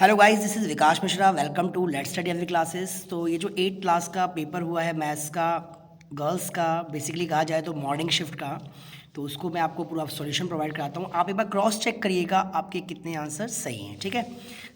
Hello guys, this is Vikas Mishra. Welcome to let's study every classes. तो ये जो 8 class का पेपर हुआ है मैथ्स का, गर्ल्स का, बेसिकली कहा जाए तो मॉर्निंग शिफ्ट का, तो उसको मैं आपको पूरा सॉल्यूशन प्रोवाइड कराता हूँ। आप एक बार क्रॉस चेक करिएगा आपके कितने आंसर सही हैं, ठीक है।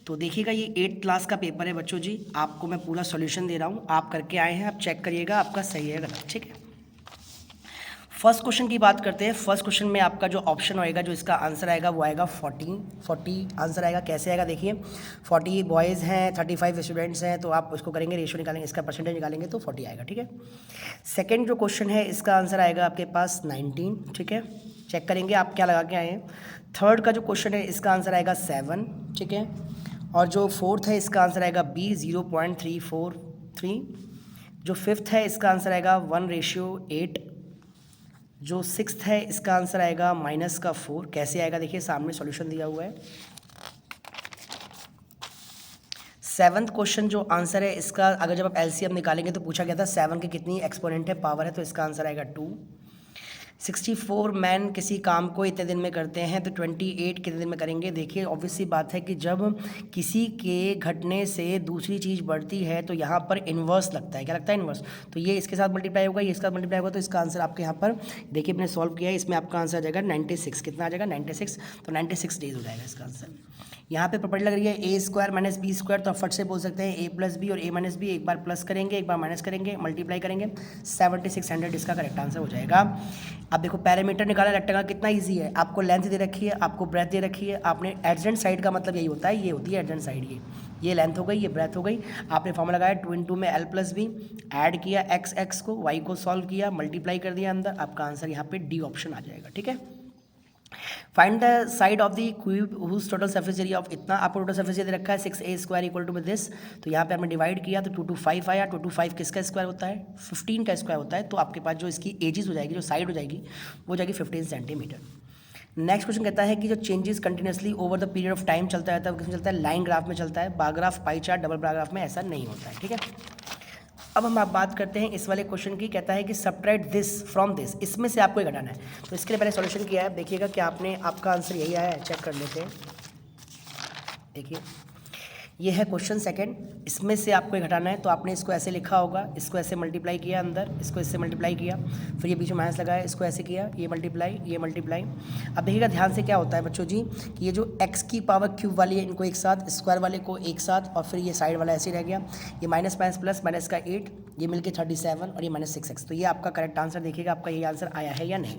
तो देखिएगा ये 8 क्लास का पेपर है बच्चों जी, आपको मैं पूरा सॉल्यूशन दे रहा हूँ, आप करके आए हैं, आप चेक करिएगा आपका सही है गलत, ठीक है। फर्स्ट क्वेश्चन की बात करते हैं। फर्स्ट क्वेश्चन में आपका जो ऑप्शन होएगा, जो इसका आंसर आएगा वो आएगा 40 आंसर आएगा। कैसे आएगा देखिए, 40 बॉयज़ हैं, 35 स्टूडेंट्स हैं, तो आप उसको करेंगे, रेशियो निकालेंगे, इसका परसेंटेज निकालेंगे तो 40 आएगा, ठीक है। सेकंड जो क्वेश्चन है इसका आंसर आएगा आपके पास 19, ठीक है। चेक करेंगे आप क्या लगा के आए हैं। थर्ड का जो क्वेश्चन है इसका आंसर आएगा 7, ठीक है। और जो फोर्थ है इसका आंसर आएगा B 0.343। जो फिफ्थ है इसका आंसर आएगा 1:8। जो सिक्स्थ है इसका आंसर आएगा -4। कैसे आएगा देखिए, सामने सॉल्यूशन दिया हुआ है। सेवन्थ क्वेश्चन जो आंसर है इसका, अगर जब आप एलसीएम निकालेंगे तो पूछा गया था 7 की कितनी एक्सपोनेंट है, पावर है, तो इसका आंसर आएगा 2। 64 मैन किसी काम को इतने दिन में करते हैं, तो 28 कितने दिन में करेंगे। देखिए ऑब्वियस सी बात है कि जब किसी के घटने से दूसरी चीज़ बढ़ती है तो यहाँ पर इन्वर्स लगता है। क्या लगता है? इन्वर्स। तो ये इसके साथ मल्टीप्लाई होगा, ये इसके साथ मल्टीप्लाई होगा, तो इसका आंसर आपके यहाँ पर देखिए मैंने सॉल्व किया है, इसमें आपका आंसर आ जाएगा 96। कितना आ जाएगा? 96। तो 96 डेज हो जाएगा इसका आंसर। यहाँ पे प्रॉपर्टी लग रही है A² - B², तो आप फट से बोल सकते हैं A+B और A-B। एक बार प्लस करेंगे, एक बार माइनस करेंगे, मल्टीप्लाई करेंगे, 7600 इसका करेक्ट आंसर हो जाएगा। अब देखो पैरामीटर निकालना रेक्टेंगल कितना इजी है। आपको लेंथ दे रखी है, आपको ब्रेथ दे रखी है, आपने एडजेंट साइड का मतलब यही होता है, ये होती है एडजेंट साइड। ये लेंथ हो गई, ये ब्रेथ हो गई। आपने फॉर्मूला लगाया 2 × में L+B, ऐड किया x को, y को सॉल्व किया, मल्टीप्लाई कर दिया अंदर, आपका आंसर यहाँ पे D ऑप्शन आ जाएगा, ठीक है। Find the side of the cube whose total surface area of, इतना आपको टोटल सरफेस एरिया रखा है 6a² = दिस। तो यहाँ पे हमने डिवाइड किया तो 225 आया। 225 किसका स्क्वायर होता है? 15 का स्क्वायर होता है। तो आपके पास जो इसकी एजिस हो जाएगी, जो साइड हो जाएगी, वो हो जाएगी 15 सेंटीमीटर। नेक्स्ट क्वेश्चन कहता है कि जो changes continuously over the period of time चलता रहता है, वो किसमें चलता है? लाइन ग्राफ में चलता है। Bar graph, pie chart, double bar graph में ऐसा नहीं होता है, ठीक है। अब हम आप बात करते हैं इस वाले क्वेश्चन की। कहता है कि सब्ट्रैक्ट दिस फ्रॉम दिस, इसमें से आपको घटाना है। तो इसके लिए मैंने सॉल्यूशन किया है, देखिएगा कि आपने, आपका आंसर यही आया है, चेक कर लेते हैं। देखिए ये है क्वेश्चन सेकंड, इसमें से आपको घटाना है। तो आपने इसको ऐसे लिखा होगा, इसको ऐसे मल्टीप्लाई किया अंदर, इसको इससे मल्टीप्लाई किया, फिर ये बीच में माइनस लगाया, इसको ऐसे किया, ये मल्टीप्लाई, ये मल्टीप्लाई। अब देखिएगा ध्यान से क्या होता है बच्चों जी, कि ये जो x³ वाली है इनको एक साथ, स्क्वायर वाले को एक साथ, और फिर ये साइड वाला ऐसे रह गया। ये माइनस माइनस प्लस, माइनस का 8, ये मिलके 37 और ये -6x। तो ये आपका करेक्ट आंसर, देखिएगा आपका ये आंसर आया है या नहीं।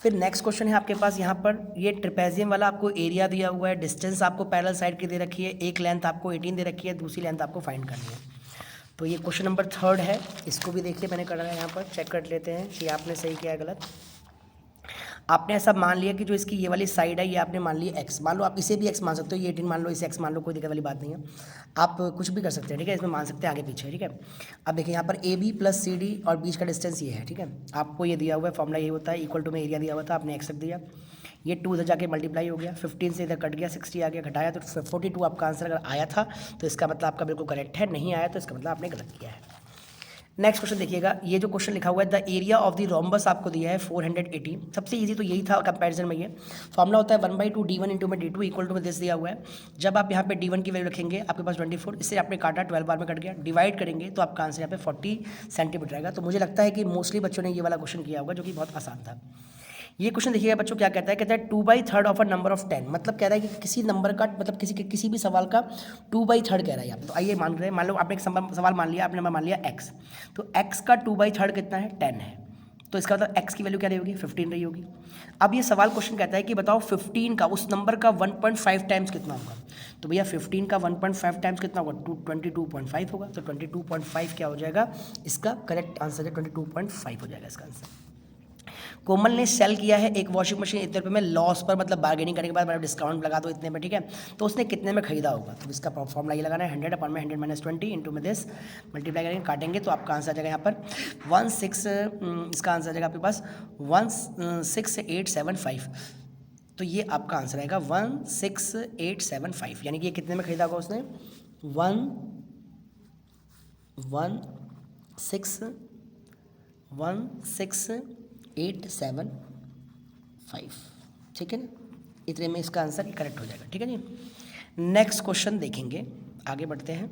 फिर नेक्स्ट क्वेश्चन है आपके पास यहाँ पर, ये ट्रिपेजियम वाला आपको एरिया दिया हुआ है, डिस्टेंस आपको पैरेलल साइड की दे रखी है, एक लेंथ आपको 18 दे रखी है, दूसरी लेंथ आपको फाइंड करनी है। तो ये क्वेश्चन नंबर 3 है, इसको भी देखिए मैंने करा है यहाँ पर, चेक कर लेते हैं कि आपने सही किया है गलत। आपने ऐसा मान लिया कि जो इसकी ये वाली साइड है ये आपने मान ली x, मान लो आप इसे भी x मान सकते हो, ये 18 मान लो, इसे x मान लो, कोई दिक्कत वाली बात नहीं है, आप कुछ भी कर सकते हैं, ठीक है। इसमें मान सकते हैं आगे पीछे, ठीक है। अब देखिए यहाँ पर AB + CD और बीच का डिस्टेंस ये है, ठीक है। आपको ये दिया हुआ है, फॉर्मूला ये होता है, इक्वल टू में एरिया दिया हुआ था, आपने x रख दिया, ये 2 इधर जाके मल्टीप्लाई हो गया, 15 से इधर कट गया, 60 आ गया, घटाया तो 42 आपका आंसर अगर आया था तो इसका मतलब आपका बिल्कुल करेक्ट है, नहीं आया तो इसका मतलब आपने गलत किया है। नेक्स्ट क्वेश्चन देखिएगा, ये जो क्वेश्चन लिखा हुआ है, the area of the rhombus आपको दिया है 480। सबसे इजी तो यही था कंपैरिजन में। ये फॉर्मूला होता है 1/2 D1 × में D2 इक्वल टू में दिस दिया हुआ है। जब आप यहाँ पे D1 की वैल्यू रखेंगे, आपके पास 24, इससे आपने काटा 12 बार में कट गया, डिवाइड करेंगे तो आपका आंसर यहाँ पे 40 सेंटीमीटर आएगा। तो मुझे लगता है कि मोस्टली बच्चों ने ये वाला क्वेश्चन किया होगा, जो कि बहुत आसान था। ये क्वेश्चन देखिएगा बच्चों क्या कहता है, कहता है 2/3 ऑफ अ नंबर ऑफ 10, मतलब कह रहा है कि किसी नंबर का, मतलब किसी भी सवाल का 2/3 कह रहा है यहाँ पे। तो आइए मान रहे हैं, मान लो आपने एक सवाल मान लिया, आपने नंबर मान लिया x, तो x का 2/3 कितना है? 10 है। तो इसका मतलब x की वैल्यू क्या रही होगी? 15 रही होगी। अब ये सवाल क्वेश्चन कहता है कि बताओ 15 का, उस नंबर का 1.5 टाइम्स कितना होगा। तो भैया 15 का 1.5 टाइम्स कितना होगा? 22.5 होगा। तो 22.5 क्या हो जाएगा? इसका करेक्ट आंसर है 22.5 हो जाएगा इसका आंसर। कोमल ने सेल किया है एक वॉशिंग मशीन इतने रुपये में, लॉस पर, मतलब बार्गेनिंग करने के बाद मैंने डिस्काउंट लगा दो इतने में, ठीक है। तो उसने कितने में खरीदा होगा? तो इसका फॉर्मूला ये लगाना है, 100 अपॉन में 100 - 20 इंटू में दिस, मल्टीप्लाई करेंगे, काटेंगे तो आपका आंसर आ जाएगा यहाँ पर 16, इसका आंसर आ जाएगा आपके पास 16875। तो ये आपका आंसर आएगा 16875, यानी कि ये कितने में खरीदा होगा उसने? 16875, ठीक है ना। इतने में इसका आंसर करेक्ट हो जाएगा, ठीक है जी। नेक्स्ट क्वेश्चन देखेंगे, आगे बढ़ते हैं।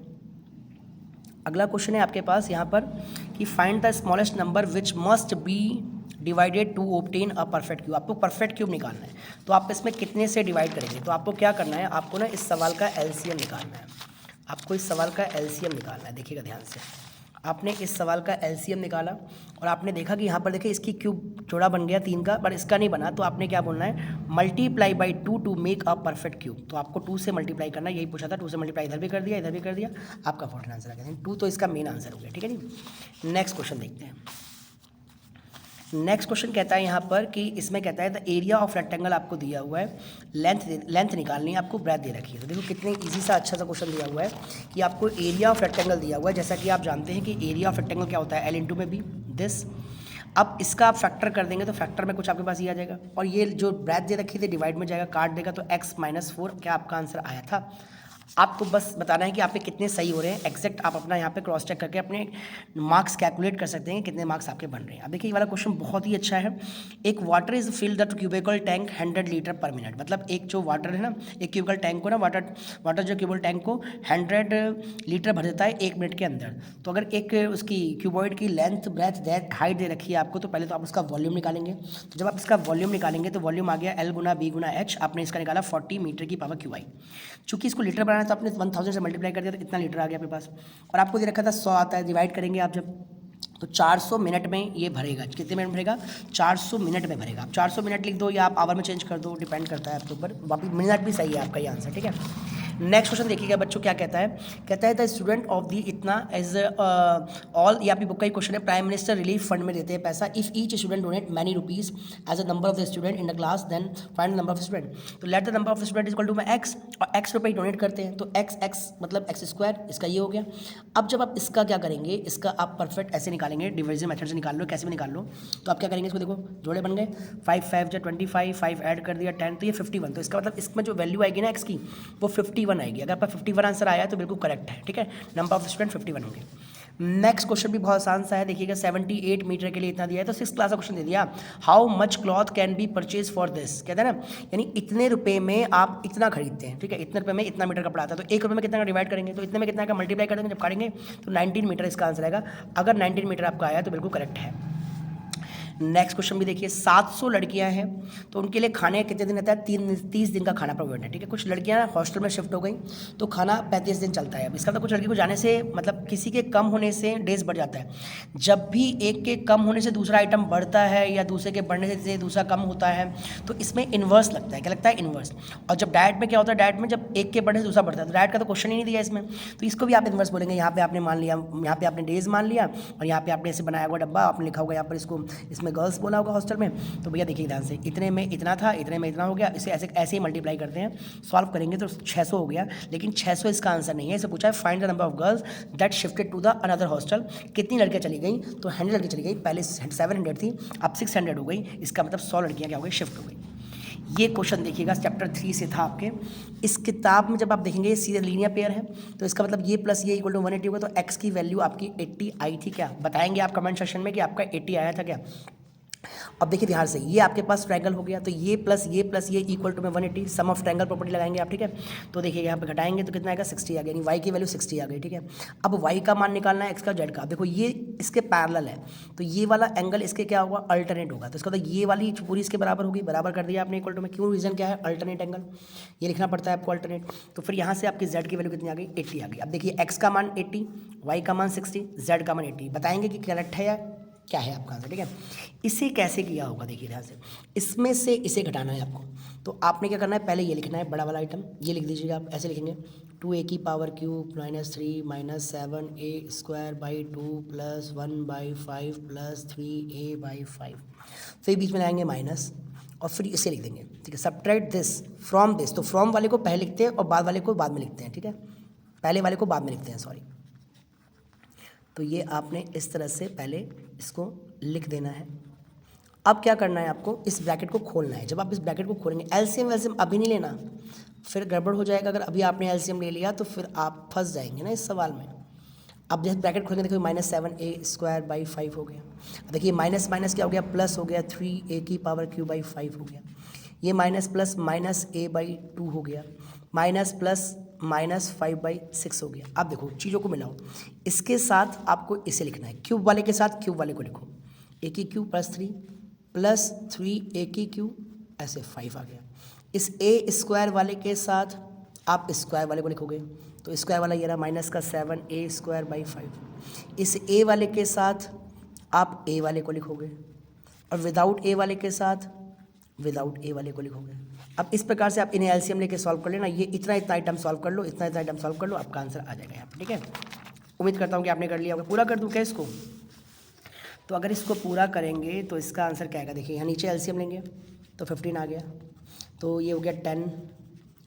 अगला क्वेश्चन है आपके पास यहाँ पर कि find the smallest number which must be divided to obtain a perfect cube. आपको परफेक्ट क्यूब निकालना है, तो आप इसमें कितने से डिवाइड करेंगे? तो आपको क्या करना है, आपको ना इस सवाल का एलसीएम निकालना है। आपको इस सवाल का एलसीएम निकालना है। देखिएगा ध्यान से, आपने इस सवाल का एलसीएम निकाला और आपने देखा कि यहाँ पर देखिए इसकी क्यूब जोड़ा बन गया 3 का, पर इसका नहीं बना, तो आपने क्या बोलना है, multiply by 2 to make a perfect cube. तो आपको 2 से मल्टीप्लाई करना, यही पूछा था, 2 से मल्टीप्लाई इधर भी कर दिया, इधर भी कर दिया, आपका 14 आंसर आ गया। 2 तो इसका मेन आंसर हो गया, ठीक है जी। नेक्स्ट क्वेश्चन देखते हैं। नेक्स्ट क्वेश्चन कहता है यहाँ पर कि इसमें कहता है द एरिया ऑफ रेक्टेंगल आपको दिया हुआ है, लेंथ निकालनी है आपको, ब्रेथ दे रखी है। तो देखो कितने इजी सा अच्छा सा क्वेश्चन दिया हुआ है कि आपको एरिया ऑफ रेक्टेंगल दिया हुआ है। जैसा कि आप जानते हैं कि एरिया ऑफ रेक्टेंगल क्या होता है, एल इंटू में बी दिस। अब इसका आप फैक्टर कर देंगे तो फैक्टर में कुछ आपके पास ये आ जाएगा, और ये जो ब्रेथ दे रखी थी डिवाइड में जाएगा, काट देगा तो x-4 क्या आपका आंसर आया था। आपको बस बताना है कि आपके कितने सही हो रहे हैं एग्जैक्ट। आप अपना यहाँ पे क्रॉस चेक करके अपने मार्क्स कैलकुलेट कर सकते हैं कितने मार्क्स आपके बन रहे हैं। अब देखिए ये वाला क्वेश्चन बहुत ही अच्छा है। एक water is fill the cubical tank 100 litre per minute. मतलब एक जो वाटर है ना, एक क्यूबिकल टैंक को ना, वाटर जो क्यूबिकल टैंक को 100 लीटर भर देता है 1 मिनट के अंदर। तो अगर एक उसकी क्यूबॉइड की लेंथ, ब्रेथ, हाइट दे रखी है आपको, तो पहले तो आप उसका वॉल्यूम निकालेंगे। तो जब आप इसका वॉल्यूम निकालेंगे तो वॉल्यूम आ गया L गुना B गुना H। आपने इसका निकाला 40 मीटर की पावर QI। चूँकि इसको लीटर बनाना तो आपने 1000 से मल्टीप्लाई कर दिया तो इतना लीटर आ गया आपके पास, और आपको दे रखा था 100 आता है। डिवाइड करेंगे आप जब, तो 400 मिनट में ये भरेगा। कितने मिनट भरेगा? 400 मिनट में भरेगा। आप 400 मिनट लिख दो या आप आवर में चेंज कर दो, डिपेंड करता है आपके ऊपर। वापिस मिनट भी सही है आपका ये आंसर, ठीक है। नेक्स्ट क्वेश्चन देखिएगा बच्चों, क्या कहता है, कहता है द स्टूडेंट ऑफ दी इतना एज ऑल, ये आपकी बुक का ही क्वेश्चन है। प्राइम मिनिस्टर रिलीफ फंड में देते हैं पैसा। If each student donate many rupees as a number of the student in the class, then find the number of student. तो let the number of student equal to में x, और x रुपये donate करते हैं, तो x मतलब x square, इसका ये हो गया। अब जब आप इसका क्या करेंगे, इसका आप परफेक्ट ऐसे निकालेंगे, डिविजन मेथड से निकाल लो, कैसे भी निकाल लो। तो आप क्या करेंगे, इसको देखो जोड़े बन गए, 5 5 जो 25, 5 ऐड कर दिया 10, तो ये 51। तो इसका मतलब इसमें जो वैल्यू आएगी ना एक्स की, वो 51 आएगी। अगर आपका 51 आंसर आया तो बिल्कुल करेक्ट है, ठीक है। नंबर ऑफ स्टूडेंट 51 होंगे। नेक्स्ट क्वेश्चन भी बहुत आसान सा है, देखिएगा 78 मीटर के लिए इतना दिया है, तो 6th क्लास का क्वेश्चन दे दिया। How much cloth can be purchase for this, कहते हैं ना, यानी इतने रुपए में आप इतना खरीदते हैं, ठीक है। इतने रुपए में इतना मीटर कपड़ा आता है, तो 1 रुपये में कितना का डिवाइड करेंगे, तो इतने में कितना का मल्टीप्लाई कर देंगे, जब काटेंगे तो 19 मीटर इसका आंसर आएगा। अगर 19 मीटर आपका आया तो बिल्कुल करेक्ट है। नेक्स्ट क्वेश्चन भी देखिए, 700 लड़कियां हैं, तो उनके लिए खाने कितने दिन रहता है, 30 दिन का खाना प्रोवाइड है, ठीक है। कुछ लड़कियां हॉस्टल में शिफ्ट हो गई तो खाना 35 दिन चलता है। अब इसका तो कुछ लड़की को जाने से मतलब किसी के कम होने से डेज बढ़ जाता है। जब भी एक के कम होने से दूसरा आइटम बढ़ता है या दूसरे के बढ़ने से दूसरा कम होता है, तो इसमें इन्वर्स लगता है। क्या लगता है? इन्वर्स। और जब डायट में क्या होता है, डायट में जब एक के बढ़ने से दूसरा बढ़ता है, तो डायट का तो क्वेश्चन ही नहीं दिया इसमें, तो इसको भी आप इन्वर्स बोलेंगे। यहाँ पे आपने मान लिया, यहाँ पे आपने डेज मान लिया, और यहाँ पे आपने ऐसे बनाया हुआ डब्बा, आपने लिखा होगा यहाँ पर इसको, इसमें गर्ल्स बोला होगा हॉस्टल में। तो भैया देखिए ध्यान से, इतने में इतना था, इतने में इतना हो गया, इसे ऐसे ऐसे ही मल्टीप्लाई करते हैं, सॉल्व करेंगे तो 600 हो गया। लेकिन 600 इसका आंसर नहीं है। इसे पूछा है find the number of girls that shifted to the another hostel. कितनी लड़कियां चली गई, तो 100 लड़की चली गई। पहले 700 थी, अब 600 हो गई। इसका मतलब 100 लड़कियां क्या हो गई, शिफ्ट हो गई। ये क्वेश्चन देखिएगा चैप्टर 3 से था आपके। इस किताब में जब आप देखेंगे ये सीधे लीनियर पेयर है, तो इसका मतलब ये प्लस ये इक्वल टू 180 होगा। तो एक्स की वैल्यू आपकी 80 आई थी क्या? बताएंगे आप कमेंट सेक्शन में कि आपका 80 आया था क्या। अब देखिए ध्यान से, ये आपके पास ट्रायंगल हो गया, तो ये प्लस ये इक्वल टू में 180, सम ऑफ ट्रायंगल प्रॉपर्टी लगाएंगे आप, ठीक है। तो देखिए यहाँ पे घटाएंगे तो कितना आएगा, 60 आ गया, यानी y की वैल्यू 60 आ गई, ठीक है। अब y का मान निकालना है, x का z का। देखो ये इसके पैरेलल है, तो ये वाला एंगल इसके क्या होगा, अल्टरनेट होगा। तो इसका मतलब ये वाली पूरी इसके बराबर होगी, बराबर कर दिया आपने इक्वल टू में। क्यों? रीजन क्या है, अल्टरनेट एंगल, ये लिखना पड़ता है आपको अल्टरनेट। तो फिर यहाँ से आपकी z की वैल्यू कितनी आ गई, 80 आ गई। अब देखिए x का मान 80, y का मान 60, z का मान 80। बताएंगे कि करेक्ट है या क्या है आपका आंसर, ठीक है। इसे कैसे किया होगा, देखिए ध्यान से, इसमें से इसे घटाना है आपको। तो आपने क्या करना है, पहले ये लिखना है बड़ा वाला आइटम, ये लिख दीजिएगा आप, ऐसे लिखेंगे 2a की power cube -3 -7a square by 2 plus 1/5 plus 3a/5। फिर बीच में लाएंगे माइनस, और फिर इसे लिख देंगे, ठीक है। सब्ट्रैक्ट दिस फ्रॉम दिस, तो फ्रॉम वाले को पहले लिखते हैं और बाद वाले को बाद में लिखते हैं, ठीक है। पहले वाले को बाद में लिखते हैं, सॉरी। तो ये आपने इस तरह से पहले इसको लिख देना है। अब क्या करना है आपको, इस ब्रैकेट को खोलना है। जब आप इस ब्रैकेट को खोलेंगे, एलसीएम वेलसीएम अभी नहीं लेना, फिर गड़बड़ हो जाएगा। अगर अभी आपने एलसीएम ले लिया तो फिर आप फंस जाएंगे ना इस सवाल में। अब जैसे ब्रैकेट खोलेंगे, देखो -7a स्क्वायर बाई 5 हो गया। देखिए माइनस माइनस क्या हो गया, प्लस हो गया, 3a की पावर क्यूब बाई 5 हो गया। ये माइनस प्लस -a/2 हो गया, माइनस प्लस माइनस 5/6 हो गया। अब देखो चीज़ों को मिलाओ, इसके साथ आपको इसे लिखना है, क्यूब वाले के साथ क्यूब वाले को लिखो, ए की क्यूब प्लस 3 ए की क्यूब ऐसे 5 आ गया। इस ए स्क्वायर वाले के साथ आप स्क्वायर वाले को लिखोगे तो स्क्वायर वाला ये रहा माइनस का 7a² इस ए वाले के साथ आप ए वाले को लिखोगे और विदाउट ए वाले के साथ विदाउट ए वाले को लिखोगे। अब इस प्रकार से आप इन्हें एलसीएम लेके सॉल्व कर लेना, ये इतना आइटम सॉल्व कर लो, इतना आइटम सॉल्व कर लो, आपका आंसर आ जाएगा यहाँ पर। ठीक है, उम्मीद करता हूँ कि आपने कर लिया होगा। पूरा कर दूँ क्या इसको? तो अगर इसको पूरा करेंगे तो इसका आंसर क्या आएगा, देखिए यहाँ नीचे एलसीएम लेंगे तो 15 आ गया, तो ये हो गया 10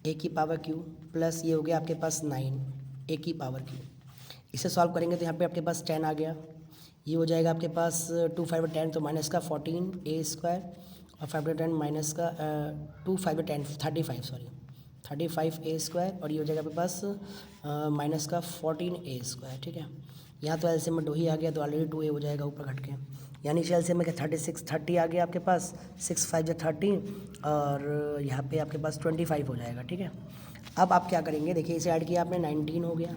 ए की पावर क्यू प्लस ये हो गया आपके पास 9 ए की पावर क्यू। इसे सॉल्व करेंगे तो यहाँ पे आपके पास 10 आ गया, ये हो जाएगा आपके पास 2 5 10 तो माइनस का 14 ए स्क्वायर और 5 10 माइनस का 2 5 10 35 ए स्क्वायर और ये हो जाएगा आपके पास माइनस का 14 ए स्क्वायर। ठीक है, यहाँ तो एलसीएम में 2 ही आ गया तो ऑलरेडी 2 ए हो जाएगा ऊपर घट के, यानी एलसीएम में क्या 30 आ गया आपके पास, 6 5 30 और यहाँ पे आपके पास 25 हो जाएगा। ठीक है, अब आप क्या करेंगे, देखिए इसे ऐड किया आपने 19 हो गया,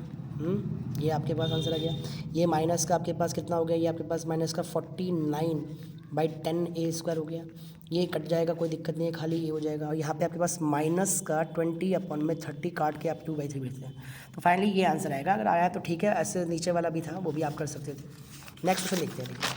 ये आपके पास आंसर आ गया। ये माइनस का आपके पास कितना हो गया, ये आपके पास माइनस का 49/10 ए स्क्वायर हो गया, ये कट जाएगा कोई दिक्कत नहीं है, खाली ये हो जाएगा और यहाँ पे आपके पास माइनस का 20/30 काट के आप 2/3 भेजते हैं, तो फाइनली ये आंसर आएगा। अगर आया तो ठीक है, ऐसे नीचे वाला भी था वो भी आप कर सकते थे। नेक्स्ट क्वेश्चन देखते हैं। देखिए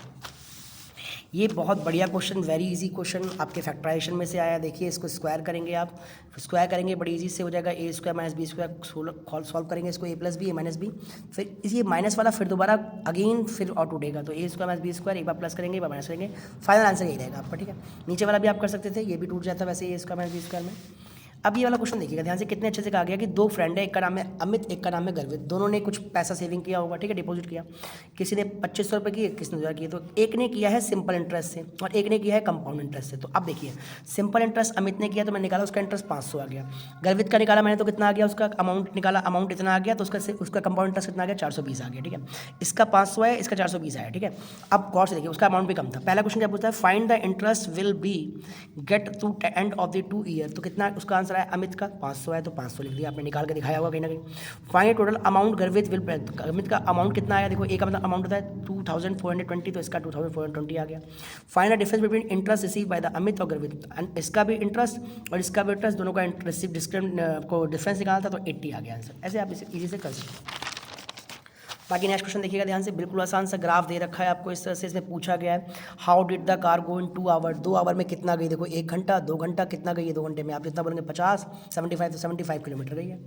ये बहुत बढ़िया क्वेश्चन, वेरी इजी क्वेश्चन आपके फैक्टराइजेशन में से आया। देखिए इसको स्क्वायर करेंगे, आप स्क्वायर करेंगे बड़ी इजी से हो जाएगा, a square minus b square solve करेंगे इसको, a plus b a minus b, फिर ये माइनस वाला फिर दोबारा अगेन फिर आउट उठेगा, तो ए स्क्वायर माइनस बी स्क्वायर एक बार प्लस करेंगे एक बार माइनस करेंगे, फाइनल आंसर यही रहेगा आपका। ठीक है, नीचे वाला भी आप कर सकते थे, ये भी टूट जाता वैसे ए स्क्वायर माइनस बी स्क्वायर में। अब ये वाला क्वेश्चन देखिएगा ध्यान से, कितने अच्छे से कहा गया कि 2 फ्रेंड है, एक का नाम है अमित एक का नाम है गर्वित, दोनों ने कुछ पैसा सेविंग किया होगा। ठीक है, डिपॉजिट किया, किसी ने 2500 रुपये किए, किसी ने 1000 किए, तो एक ने किया है सिंपल इंटरेस्ट से और एक ने किया है कंपाउंड इंटरेस्ट से। तो अब देखिए सिंपल इंटरेस्ट अमित ने किया तो मैंने निकाला उसका इंटरेस्ट 500 आ गया, गर्वित का निकाला मैंने तो कितना आ गया, उसका अमाउंट निकाला, अमाउंट इतना आ गया, तो उसका कंपाउंड इंटरेस्ट कितना आ गया 420 आ गया। ठीक है, इसका 500 है, इसका 420 आया। ठीक है, अब गौर से देखिए उसका अमाउंट भी कम था। पहला क्वेश्चन क्या पूछता है, find the interest will be get to end of the 2 year, तो कितना उसका आंसर है, अमित का 500 है तो 500 लिख दिया आपने, निकाल के दिखाया होगा कहीं ना कहीं। फाइंड टोटल अमाउंट गर्वित विल, गर्वित का अमाउंट कितना आया, देखो एक का मतलब अमाउंट होता है 2420, तो इसका 2420 आ गया। Find the difference between interest receive by the Amit और गर्वित, इसका भी इंटरेस्ट और इसका भी इंटरेस्ट, दोनों का को डिफरेंस निकालता तो 80 आ गया आंसर। ऐसे आप इसे ईजी से कर सकते हैं। बाकी नेक्स्ट क्वेश्चन देखिएगा ध्यान से, बिल्कुल आसान सा ग्राफ दे रखा है आपको इस तरह से, इसमें पूछा गया है how did the car go in 2 hour, 2 hour में कितना गई, देखो 1 घंटा 2 घंटा कितना गई है 2 घंटे में, आप जितना बोलेंगे 50 75 तो 75 किलोमीटर गई है।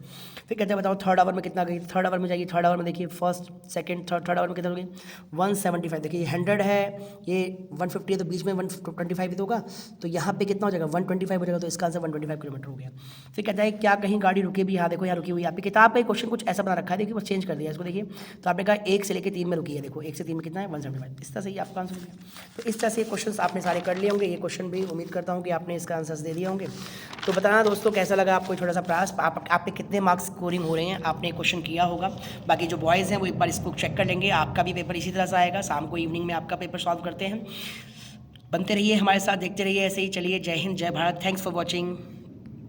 फिर कहते हैं बताओ थर्ड आवर में कितना गई, थर्ड आवर में जाइए, थर्ड आवर में देखिए फर्स्ट सेकंड थर्ड आवर में कितना गई 175, देखिए 100 है ये 150 है तो बीच में 125 भी तो होगा, तो यहाँ पे कितना हो जाएगा 125 हो जाएगा, तो इसका आंसर 125 किलोमीटर हो गया। फिर कहता है क्या कहीं गाड़ी रुकी भी, यहाँ देखो यहाँ रुकी हुई, आपकी किताब पे क्वेश्चन कुछ ऐसा बना रखा है, देखिए बस चेंज कर दिया इसको। देखिए तो आपने कहा 1 से लेकर 3 में रुकी है, देखो 1 से 3 में कितना है 175, इस तरह से ही आपका आंसर हो गया। तो इस तरह से क्वेश्चंस आपने सारे कर लिए होंगे, ये क्वेश्चन भी उम्मीद करता हूँ कि आपने इसका आंसर्स दे दिए होंगे। तो बताना दोस्तों कैसा लगा आपको छोटा सा प्रयास, आप पे कितने मार्क्स स्कोरिंग हो रहे हैं, आपने क्वेश्चन किया होगा। बाकी जो बॉयज़ हैं वो एक बार इसको चेक कर लेंगे, आपका भी पेपर इसी तरह से आएगा, शाम को इवनिंग में आपका पेपर सॉल्व करते हैं। बनते रहिए हमारे साथ, देखते रहिए ऐसे ही। चलिए, जय हिंद जय भारत, थैंक्स फॉर वॉचिंग।